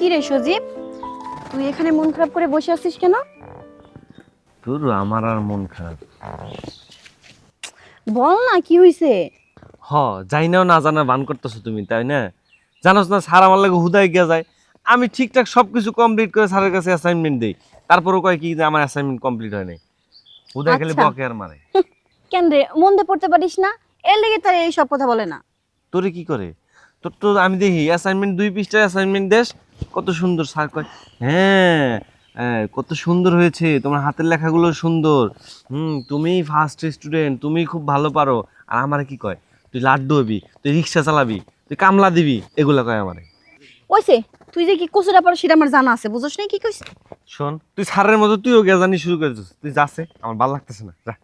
কি রে সজীব, তুই এখানে মন খারাপ করে বসে আছিস কেন? তোর আমার আর মন খারাপ। বল না কি হইছে। যাই না জানা বান করতেছো তুমি, তাই না? জানোস না স্যার আমার লাগে হুদায় গিয়া যায়। আমি ঠিকঠাক সবকিছু কমপ্লিট করে স্যারের কাছে অ্যাসাইনমেন্ট দেই, তারপরও কয় কি যে আমার অ্যাসাইনমেন্ট কমপ্লিট হয় নাই। হুদায় খালি আচ্ছা। বকে আর মারে। কেন রে, মন দিয়ে পড়তে পারিস না? এর লেগে তার এই সব কথা বলে না। তোরে কি করে? তোর তো আমি দেখি অ্যাসাইনমেন্ট 2 পৃষ্ঠা অ্যাসাইনমেন্ট দেশ, কত সুন্দর স্যার কয় হ্যাঁ কত সুন্দর হয়েছে, তোমার হাতের লেখাগুলো সুন্দর, তুমি ফার্স্ট স্টুডেন্ট, তুমি খুব ভালো পারো। আর আমারে কি কয়, তুই লাড্ডু হবি, তুই রিক্সা চালাবি, তুই কামলা দিবি, এগুলা কয় আমারে। ওইছে, তুই যে কি কচুরা পারো সেটা আমার জানা আছে, বুঝছ না কি কইস? শোন, তুই স্যারের মতো তুইও গেজানি শুরু করেছিস, তুই যাচ্ছে আমার ভালো লাগতেছে না, যা।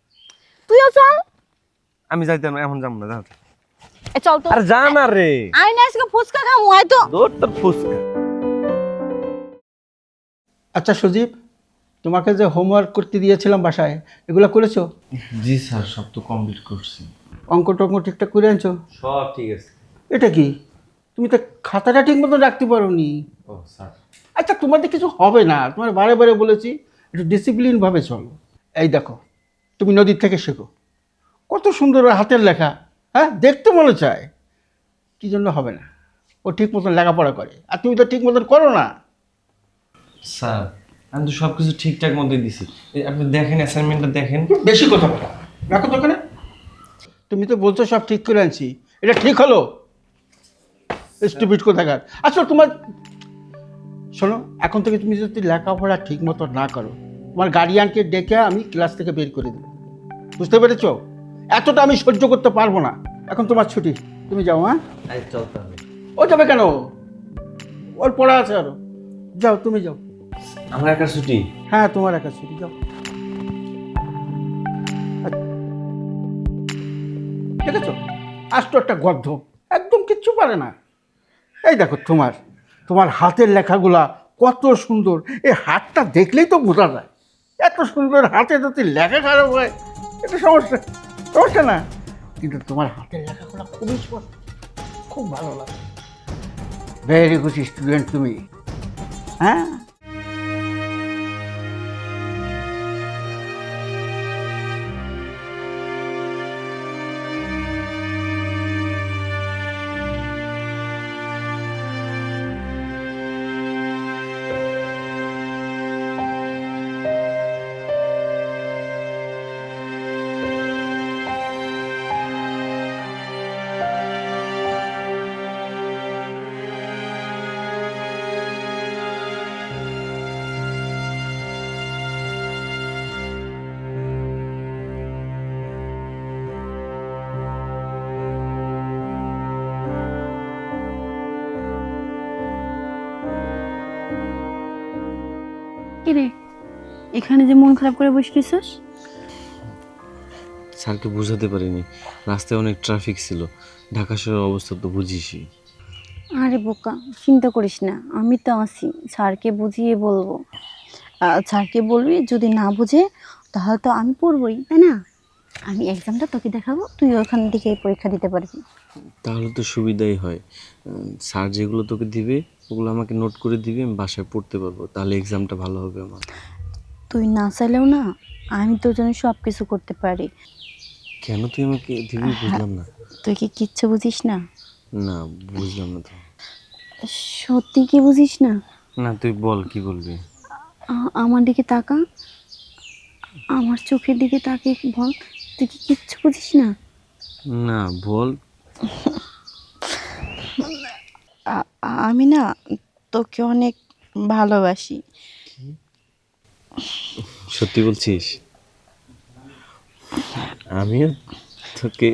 তুইও চল। আমি যাইতে এখন যাবো না, যা। চল তো। আরে যা না রে, আয় না, আজকে ফুচকা খামু, আয় তো। দৌড় তোর ফুসকা। আচ্ছা সজীব, তোমাকে যে হোমওয়ার্ক করতে দিয়েছিলাম বাসায়, এগুলো করেছো? জি স্যার, সব তো কমপ্লিট করছি। অঙ্ক টঙ্ক ঠিকঠাক করে আনছো? সব ঠিক আছে। এটা কি, তুমি তো খাতাটা ঠিক মতো রাখতে পারোনি। ও স্যার। আচ্ছা তোমাদের কিছু হবে না, তোমার বারে বারে বলেছি একটু ডিসিপ্লিনভাবে চলো। এই দেখো, তুমি নদীর থেকে শেখো, কত সুন্দর ওর হাতের লেখা, হ্যাঁ দেখতে মনে চায়। কী জন্য হবে না? ও ঠিক মতন লেখাপড়া করে, আর তুমি তো ঠিক মতন করো না। স্যার, আমি তো সব কিছু ঠিকঠাক মতোই দিছি। আপনি দেখেন, অ্যাসাইনমেন্টটা দেখেন। বেশি কথা বলা, রাখো তো ওখানে। তুমি তো বলছো সব ঠিক করে আনছি, এটা ঠিক হলো? স্টুপিড কোথাকার। আচ্ছা তোমার, শোনো, এখন থেকে তুমি যদি লেখাপড়া ঠিক মতো না করো, তোমার গার্ডিয়ানকে ডেকে আমি ক্লাস থেকে বের করে দেবো, বুঝতে পেরেছো? এতটা আমি সহ্য করতে পারবো না। এখন তোমার ছুটি, তুমি যাও। হ্যাঁ, চলতে হবে। ও যাবে কেন? ওর পড়া আছে আরো। যাও, তুমি যাও। আমার একা ছুটি? হ্যাঁ, তোমার একা ছুটি, যাও। দেখেছো, আষ্ট একটা গর্ধ, একদম কিচ্ছু পারে না। এই দেখো, তোমার তোমার হাতের লেখাগুলা কত সুন্দর, এই হাতটা দেখলেই তো বোঝা যায়। এত সুন্দর হাতে যদি লেখা খারাপ হয়, এটা সমস্যা, সমস্যা না। কিন্তু তোমার হাতের লেখাগুলো খুবই স্পষ্ট, খুব ভালো লাগে। ভেরি গুড স্টুডেন্ট তুমি। হ্যাঁ, কি রে, এখানে যে মন খারাপ করে বসে রইছস? স্যারকে বোঝাতে পারিনি, রাস্তায় অনেক ট্রাফিক ছিল, ঢাকা শহরের অবস্থা তো বুঝিসই। আরে বোকা, চিন্তা করিস না, আমি তো আছি, স্যারকে বুঝিয়ে বলবো। স্যারকে বলবি, যদি না বুঝে তাহলে তো আমি পড়বই, তাই না? আমি এক্সামটা তোকে দেখাবো, তুই ওখান থেকে পরীক্ষা দিতে পারবি। তাহলে তো সুবিধাই হয়। স্যার যেগুলো তোকে দিবে ওগুলো আমাকে নোট করে দিবি, আমি বাসায় পড়তে পারবো, তাহলে এক্সামটা ভালো হবে আমার। তুই না চাইলেও না, আমি তোর জন্য সব কিছু করতে পারি। কেন তুই আমাকে দিবি বুঝলাম না। তুই কি কিচ্ছু বুঝিস না? না, বুঝলাম না তো। সত্যি কি বুঝিস না? না, তুই বল, কি বলবি? আমার দিকে তাকা, আমার চোখের দিকে তাকিয়ে বল, তুই কি কিচ্ছু বুঝিস না? না, বল। আমি না তোকে অনেক ভালোবাসি। সত্যি বলছিস? আমিও তোকে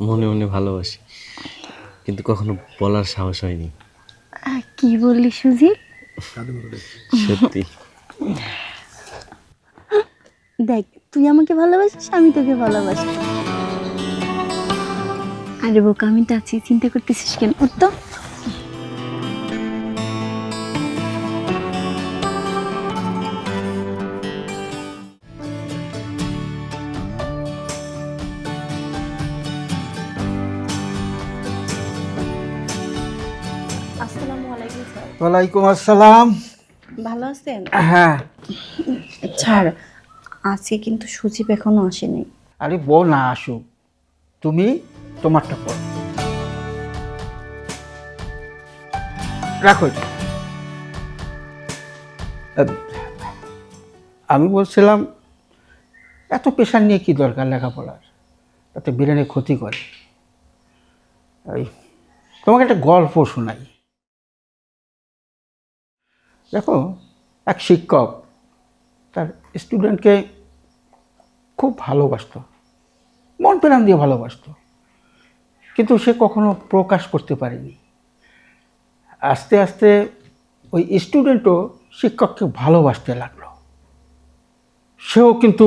মনে মনে ভালোবাসি, কিন্তু কখনো বলার সাহস হয়নি। কি বললি সুজিত? সত্যি। দেখ, তুই আমাকে ভালোবাসিস, আমি তোকে ভালোবাসি। আরে বোকা, আমি তো আছি, চিন্তা করতেছিস কেন? ওর তো আসসালামু আলাইকুম স্যার। ওয়ালাইকুম আসসালাম। ভালো আছেন? হ্যাঁ। ছাড়, আজকে কিন্তু সজীব এখনো আসেনি। আরে বউ না আসুক, তুমি তোমারটা পড়ো। রাখো এটা। আমি বলছিলাম এত প্রেশার নিয়ে কি দরকার লেখাপড়ার, তাতে ব্রেনে ক্ষতি করে। এই তোমাকে একটা গল্প শোনাই। দেখো, এক শিক্ষক তার স্টুডেন্টকে খুব ভালোবাসতো, মন প্রাণ দিয়ে ভালোবাসতো, কিন্তু সে কখনো প্রকাশ করতে পারেনি। আস্তে আস্তে ওই স্টুডেন্টও শিক্ষককে ভালোবাসতে লাগলো, সেও কিন্তু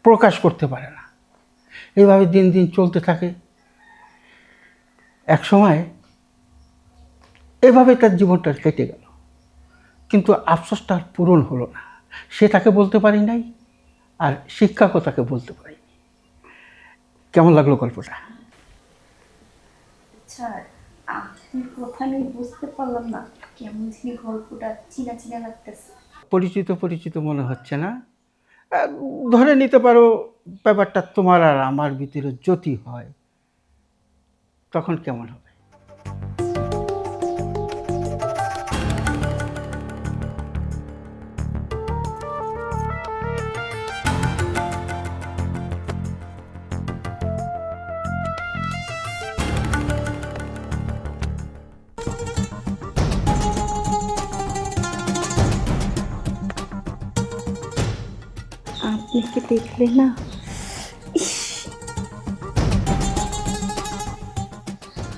প্রকাশ করতে পারে না। এইভাবে দিন দিন চলতে থাকে। এক সময় এভাবে তার জীবনটা কেটে গেল, কিন্তু আফসোসটা আর পূরণ হলো না। সে তাকে বলতে পারি নাই, আর শিক্ষকও তাকে বলতে পারিনি। কেমন লাগলো গল্পটা? ছাড়, আপনার কথা আমি বুঝতে পারলাম না, কেমন জানি গল্পটা চিনা চিনা লাগতেছে। পরিচিত পরিচিত মনে হচ্ছে না? আহ, ধরে নিতে পারো ব্যাপারটা তোমার আর আমার ভিতরে যদি হয়, তখন কেমন হবে? আপনাকে দেখলে না,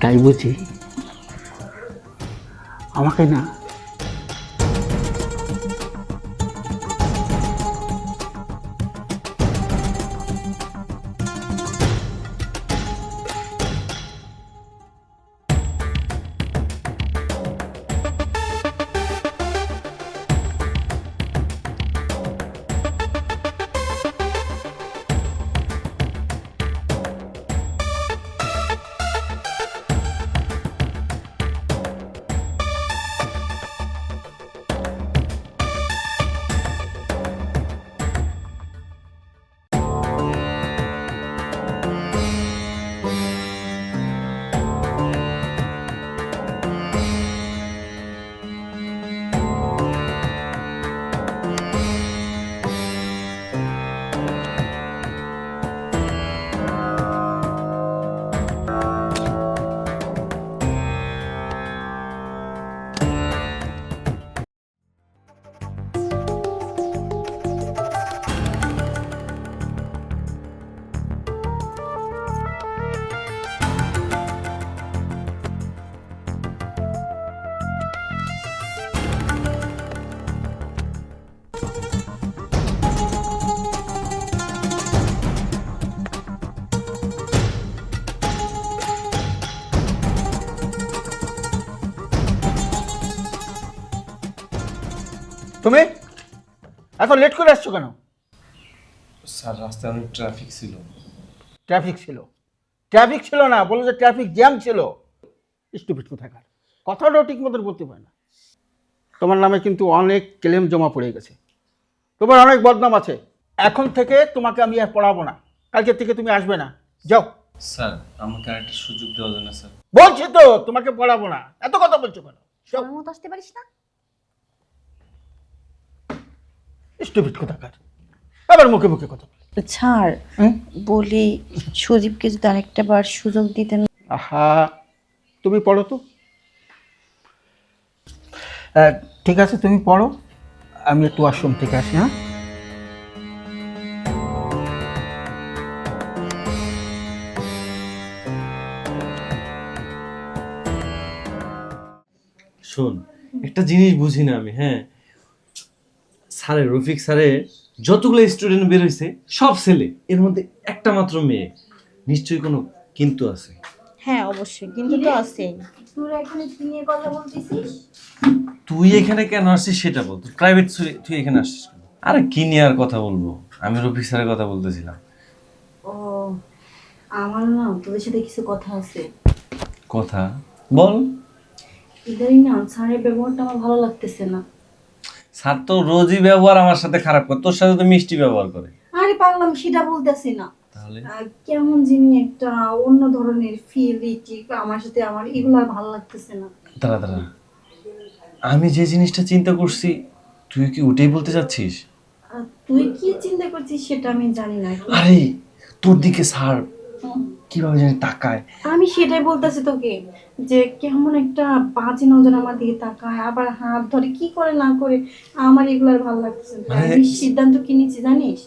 তাই বুঝি? আমাকে না তুমি এত লেট করে আসছো কেন? স্যার রাস্তায় অনেক ট্রাফিক ছিল। ট্রাফিক ছিল? ট্রাফিক ছিল না, বলো যে ট্রাফিক জ্যাম ছিল। স্টুপিড কোথাকার, কথাটাও ঠিক মতন বলতে পারে না। তোমার নামে কিন্তু অনেক ক্লেম জমা পড়ে গেছে, তোমার অনেক বদনাম আছে। এখন থেকে তোমাকে আমি আর পড়াবো না, কালকে থেকে তুমি আসবে না, যাও। স্যার আমাকে আরেকটা সুযোগ দেওয়া যায় না স্যার? বলছি তো তোমাকে পড়াবো না, এত কথা বলছো কেন? সময় মতো আসতে পারিস না? স্টুপিড কোথাকার, আবার মুখে মুখে কথা বলে। ছাড়, হুম? বলি সজীবকে যদি আরেকটা বার সুযোগ দিতেন। আহা, তুমি পড়ো তো। ঠিক আছে, তুমি পড়ো, আমি একটু আশ্রম থেকে আসি। হ্যাঁ, শোন, একটা জিনিস বুঝি না আমি। হ্যাঁ, স্যারের রফিক স্যারের যতগুলো স্টুডেন্ট বের হয়েছে সব ছেলে, এর মধ্যে একটা মাত্র মেয়ে। নিশ্চয়ই কোনো কিন্তু আছে। হ্যাঁ অবশ্যই, কিন্তু তো আছে। তোরা এখানে নিয়ে কথা বলতেছিস? তুই এখানে কেন আসছিস সেটা বল। তুই প্রাইভেট তুই এখানে আসছিস কেন? আরে কি নিয়ে আর কথা বলবো, আমি রফিক স্যারের কথা বলতেছিলাম। ও, আমার না তোদের সাথে কিছু কথা আছে। কথা বল। ইদারিং না স্যারের ব্যবহারটা আমার ভালো লাগতেছে না। স্যার তো রোজই ব্যবহার আমার সাথে খারাপ করে, তোর সাথে তো মিষ্টি ব্যবহার করে। আরে পাগলাম, সেটা বলতেছি না। তাহলে কেমন যিনি একটা অন্য ধরনের ফিল আমার সাথে, আমার এগুলো আর ভালো লাগতেছে না। দাঁড়া দাঁড়া, আমি যে জিনিসটা চিন্তা করছি তুই কি ওটাই বলতে চাচ্ছিস? তুই কি চিন্তা করছিস সেটা আমি জানি না। আরে তোর দিকে স্যার হুম। কিভাবে জানি তাকায়। আমি সেটাই বলতেছি তোকে, যে কেমন একটা বাজে নজর আমার দিকে তাকায়, আবার হাত ধরে কি করে না করে, আমার এগুলো আর ভালো লাগতেছে না। মানে- আমি সিদ্ধান্ত কি নিয়েছি জানিস?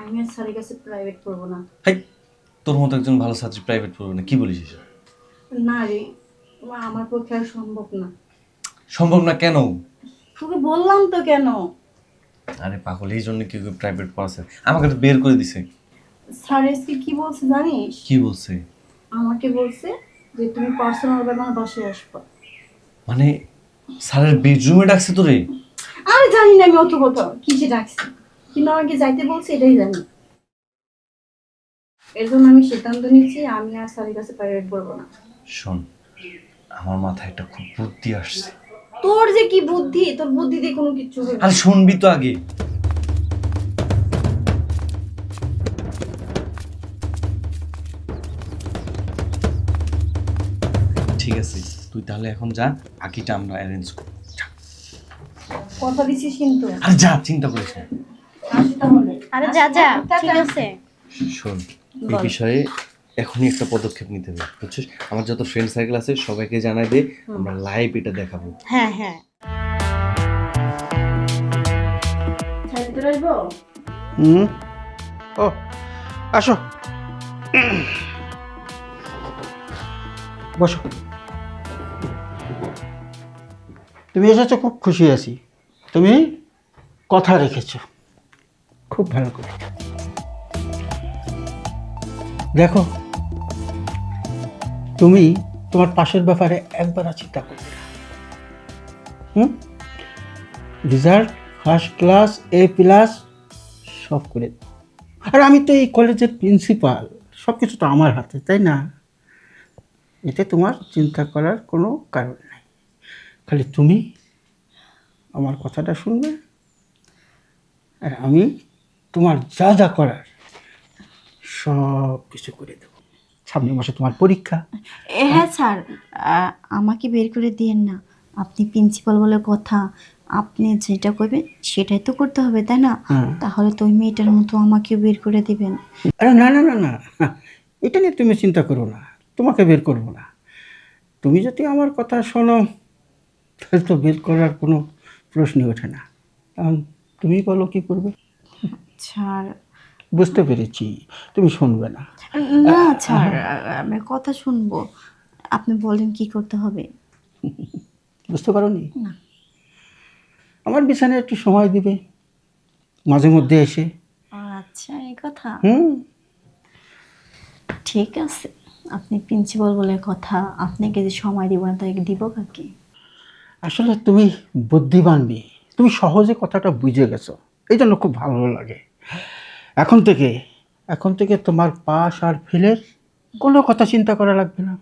আমি আর স্যারের কাছে প্রাইভেট পড়বো না। হাই, তোর মতো একজন ভালো ছাত্রী প্রাইভেট পড়বে না, কি বলিস এসব? না রে, আমার পক্ষে আর সম্ভব না। সম্ভব না কেন? তোকে বললাম তো কেন। আরে পাগল, এই জন্য কেউ প্রাইভেট পড়াচ্ছে, আমাকে তো বের করে দিছে। স্যার আজকে কি বলছে জানিস? কি বলছে? আমাকে বলছে যে তুমি পার্সোনাল ব্যাপারে বাসায় আসবা। মানে স্যারের বেডরুমে ডাকছে তোরে? আমি জানি না আমি অত কথা কিসে ডাকছি, কিন্তু আমাকে যাইতে বলছে এটাই জানি। এর জন্য আমি সিদ্ধান্ত নিচ্ছি আমি আর স্যারের কাছে প্রাইভেট পড়বো না। শোন, আমার মাথায় একটা খুব বুদ্ধি আসছে। তোর যে কি বুদ্ধি, তোর বুদ্ধি দিয়ে কোনো কিছু হবে না। আরে শুনবি তো আগে। ঠিক আছে, তুই তাহলে এখন যা, বাকিটা আমরা অ্যারেঞ্জ করব। কথা দিছিস কিন্তু। আরে যা, চিন্তা করিস না। আসি তাহলে। আরে যা যা, টাটা। ঠিক আছে। শোন, এই বিষয়ে এখনই একটা পদক্ষেপ নিতে হবে, বুঝছিস? আমার যত ফ্রেন্ড সার্কেল আছে সবাইকে জানাই দে, আমরা লাইভ এটা দেখাবো। হ্যাঁ হ্যাঁ। স্যার ভিতরে আসবো? ও আসো, বসো। তুমি এসেছো, খুব খুশি আছি। তুমি কথা রেখেছো, খুব ভালো করে। দেখো, তুমি তোমার পাশের ব্যাপারে একবার চিন্তা করবে না। রেজাল্ট ফার্স্ট ক্লাস, A+ সব করে দাও। আর আমি তো এই কলেজের প্রিন্সিপাল, সব কিছু তো আমার হাতে, তাই না? এতে তোমার চিন্তা করার কোনো কারণ নেই। খালি তুমি আমার কথাটা শুনবে, আর আমি তোমার যা যা করার সব কিছু করে দেবো। সামনের মাসে তোমার পরীক্ষা। হ্যাঁ স্যার, আমাকে বের করে দিয়েন না। আপনি প্রিন্সিপাল বলে কথা, আপনি যেটা করবেন সেটাই তো করতে হবে, তাই না? হ্যাঁ। তাহলে তো ওই মেয়েটার মতো আমাকে বের করে দিবেন। আরে না না না না, এটা নিয়ে তুমি চিন্তা করো না, তোমাকে বের করবো না। তুমি যদি আমার কথা শোনো তাহলে তো বের করার কোনো প্রশ্নই ওঠে না। কারণ তুমি বলো কি করবে। স্যার বুঝতে পেরেছি, তুমি শুনবে না। না স্যার, আমি কথা শুনবো। আপনি বলেন কি করতে হবে। বুঝতে পারোনি? না। আমার বিছানায় একটু সময় দিবে মাঝে মধ্যে এসে। আচ্ছা, এই কথা। ঠিক আছে, আপনি প্রিন্সিপাল বলে কথা, আপনাকে যে সময় দিব না তাই দিব কাকে? আসলে তুমি বুদ্ধিমান মেয়ে, তুমি সহজে কথাটা বুঝে গেছো, এই জন্য খুব ভালো লাগে। এখন থেকে তোমার পাস আর ফেলের কোনো কথা চিন্তা করা লাগবে না।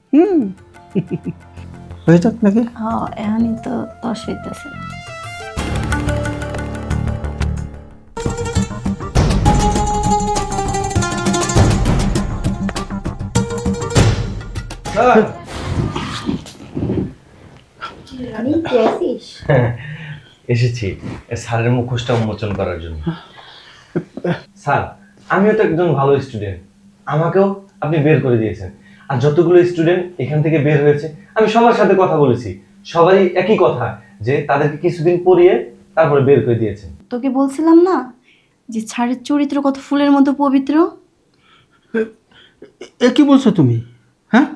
হয়ে যাক নাকি? হ্যাঁ, এখনই তো 10 হইতেছে। এসেছি স্যারের মুখোশটা উন্মোচন করার জন্য। স্যার, আমিও তো একজন ভালো স্টুডেন্ট, আমাকেও আপনি বের করে দিয়েছেন। আর যতগুলো স্টুডেন্ট এখান থেকে বের হয়েছে আমি সবার সাথে কথা বলেছি, সবাই একই কথা, যে তাদেরকে কিছুদিন পড়িয়ে তারপরে বের করে দিয়েছেন। তোকে বলছিলাম না যে ছাড়ের চরিত্র কত ফুলের মতো পবিত্র। এ কি বলছো তুমি? হ্যাঁ,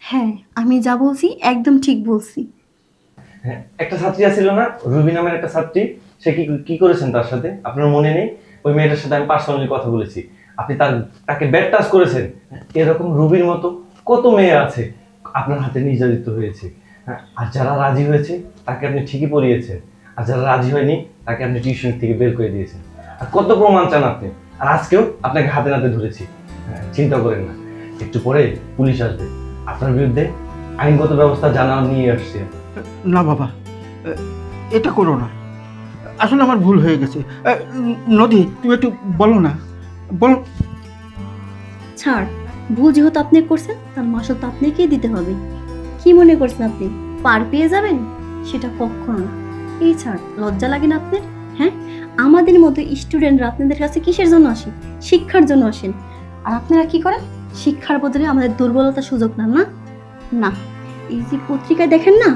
হ্যাঁ, আমি যা বলছি একদম ঠিক বলছি। হ্যাঁ, একটা ছাত্রী ছিল না, রুবি নামের একটা ছাত্রী, সে কি কি করেছেন তার সাথে আপনার মনে নেই? ওই মেয়েটার সাথে আমি পার্সোনালি কথা বলেছি, আপনি তাকে ব্যাড টাচ করেছেন। এরকম রুবির মতো কত মেয়ে আছে আপনার হাতে নির্যাতিত হয়েছে। হ্যাঁ, আর যারা রাজি হয়েছে তাকে আপনি ঠিকই পড়িয়েছেন, আর যারা রাজি হয়নি তাকে আপনি টিউশন থেকে বের করে দিয়েছেন। আর কত প্রমাণ চান আপনি? আর আজকেও আপনাকে হাতে নাতে ধরেছি। হ্যাঁ, চিন্তা করেন না, একটু পরে পুলিশ আসবে, আপনার বিরুদ্ধে আইনগত ব্যবস্থা জানাও নিয়ে আসছি। না বাবা, এটা করো না, আসলে আমার ভুল হয়ে গেছে। নদী, তুমি একটু বলো না, বলো। ছাড়, ভুল যেহেতু আপনি করছেন তার মাসুল তো আপনাকেই দিতে হবে। কি মনে করছেন আপনি পার পেয়ে যাবেন? সেটা কখনো না। এই ছাড়, লজ্জা লাগে না আপনার? হ্যাঁ, আমাদের মতো স্টুডেন্টরা আপনাদের কাছে কিসের জন্য আসেন? শিক্ষার জন্য আসেন। আর আপনারা কি করেন? শিক্ষার বদলে আমাদের দুর্বলতার সুযোগ নেন না। না, এই যে পত্রিকায় দেখেন না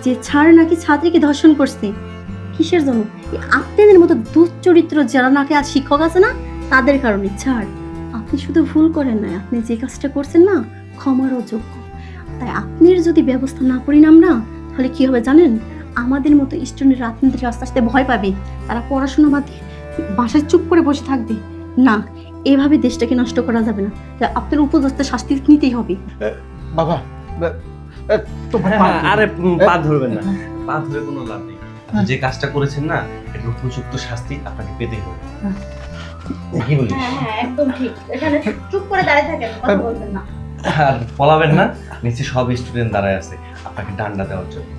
যে ছাড় নাকি ছাত্রীকে ধর্ষণ করছে, কিসের জন্য? এই আপনাদের মতো দুশ্চরিত্র যারা নাকি আর শিক্ষক আছে না, তাদের কারণে। ছাড়, আপনি শুধু ভুল করেন না, আপনি যে কাজটা করছেন না ক্ষমার অযোগ্য। তাই আপনার যদি ব্যবস্থা না করি না আমরা, তাহলে কি হবে জানেন? আমাদের মতো স্টুডেন্টরা আপনাদের আস্তে আস্তে ভয় পাবে, তারা পড়াশোনা বাদ দিয়ে বাসায় চুপ করে বসে থাকবে। না, এভাবে দেশটাকে নষ্ট করা যাবে না। তাই আপনার উপযুক্ত শাস্তি নিতেই হবে। বাবা, তোমার পা ধরি। আরে পা ধরবেন না, পা ধরে কোনো লাভ নেই। যে কাজটা করেছেন না, এটা উপযুক্ত শাস্তি আপনাকে পেতেই হবে। কি বলিস? হ্যাঁ, একদম ঠিক। এখানে চুপ করে দাঁড়িয়ে থাকেন, কথা বলবেন না। আর পলাবেন না, নিচে সব স্টুডেন্ট দাঁড়ায় আছে আপনাকে ডান্ডা দেওয়ার জন্য।